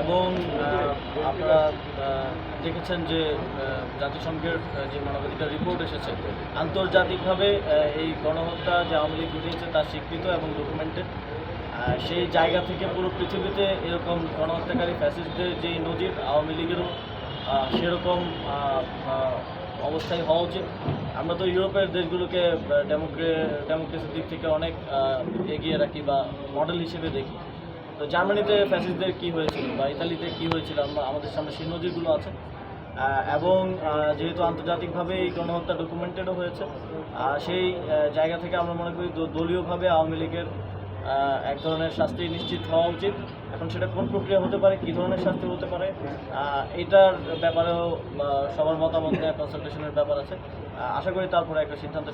এবং আপনারা দেখেছেন যে জাতিসংঘের যে মানবাধিকার রিপোর্ট এসেছে, আন্তর্জাতিকভাবে এই গণহত্যা যে আওয়ামী লীগ ঘটিয়েছে তা স্বীকৃত এবং ডকুমেন্টেড। সেই জায়গা থেকে পুরো পৃথিবীতে এরকম গণহত্যাকারী ফ্যাসিস্টদের যেই নজির, আওয়ামী লীগেরও সেরকম অবস্থায় হওয়া উচিত। আমরা তো ইউরোপের দেশগুলোকে ডেমোক্রেসির দিক থেকে অনেক এগিয়ে রাখি বা মডেল হিসেবে দেখি। তো জার্মানিতে ফ্যাসিস্টদের কী হয়েছিল বা ইতালিতে কী হয়েছিল আমাদের সামনে সেই নজিরগুলো আছে। এবং যেহেতু আন্তর্জাতিকভাবে এই গণহত্যা ডকুমেন্টেডও হয়েছে, সেই জায়গা থেকে আমরা মনে করি দলীয়ভাবে আওয়ামী লীগের এক ধরনের শাস্তি নিশ্চিত হওয়া উচিত। এখন সেটা কোন প্রক্রিয়া হতে পারে, কী ধরনের শাস্তি হতে পারে, এটার ব্যাপারেও সবার মতামত নেওয়া, কনসালটেশনের ব্যাপার আছে। আশা করি তারপরে একটা সিদ্ধান্ত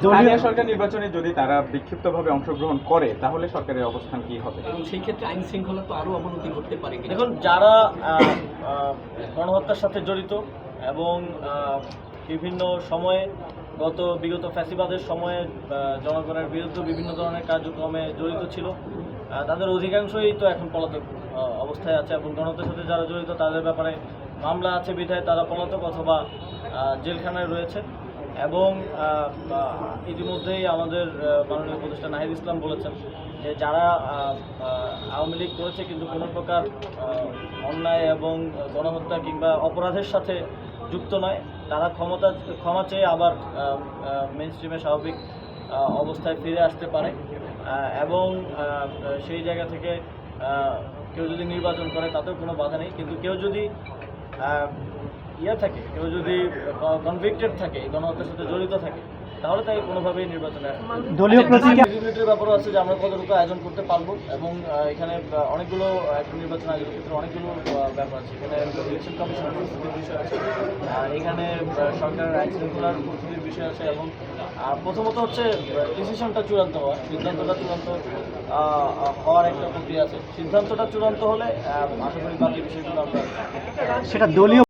দলীয় সরকার নির্বাচনে যদি তারা বিক্ষিপ্তভাবে অংশগ্রহণ করে তাহলে সরকারের অবস্থান কি হবে এবং সেই ক্ষেত্রে আইন শৃঙ্খলা তো আরও অবনতি ঘটতে পারে। দেখুন, যারা গণহত্যার সাথে জড়িত এবং বিভিন্ন সময়ে বিগত ফ্যাসিবাদের সময়ে জনগণের বিরুদ্ধে বিভিন্ন ধরনের কার্যক্রমে জড়িত ছিল, তাদের অধিকাংশই তো এখন পলাতক অবস্থায় আছে। এবং গণহত্যার সাথে যারা জড়িত তাদের ব্যাপারে মামলা আছে বিধায় তারা পলাতক অথবা জেলখানায় রয়েছে। এবং ইতিমধ্যেই আমাদের মাননীয় উপদেষ্টা নাহিদ ইসলাম বলেছেন যে যারা আওয়ামী লীগ করেছে কিন্তু কোনো প্রকার অন্যায় এবং গণহত্যা কিংবা অপরাধের সাথে যুক্ত নয়, তারা ক্ষমা চেয়ে আবার মেইন স্ট্রিমে স্বাভাবিক অবস্থায় ফিরে আসতে পারে। এবং সেই জায়গা থেকে কেউ যদি নির্বাচন করে তাতেও কোনো বাধা নেই। কিন্তু কেউ যদি কেউ যদি কনভিক্টেড থাকে, গণহত্যার সাথে জড়িত থাকে, তাহলে তাই কোনোভাবেই নির্বাচনে দলীয় ভিজিবিলিটির ব্যাপারও আছে যে আমরা কতটুকু আয়োজন করতে পারবো। এবং এখানে অনেকগুলো একটা নির্বাচন আয়োজনের ক্ষেত্রে অনেকগুলো ব্যাপার আছে। এখানে ইলেকশন কমিশনের প্রস্তুতির বিষয় আছে, এখানে সরকারের আইন শৃঙ্খলার প্রস্তুতির বিষয় আছে। এবং প্রথমত হচ্ছে ডিসিশনটা চূড়ান্ত হওয়া, সিদ্ধান্তটা চূড়ান্ত হওয়ার একটা প্রক্রিয়া আছে। সিদ্ধান্তটা চূড়ান্ত হলে আশা করি বাকি বিষয়গুলো আমরা সেটা দলীয়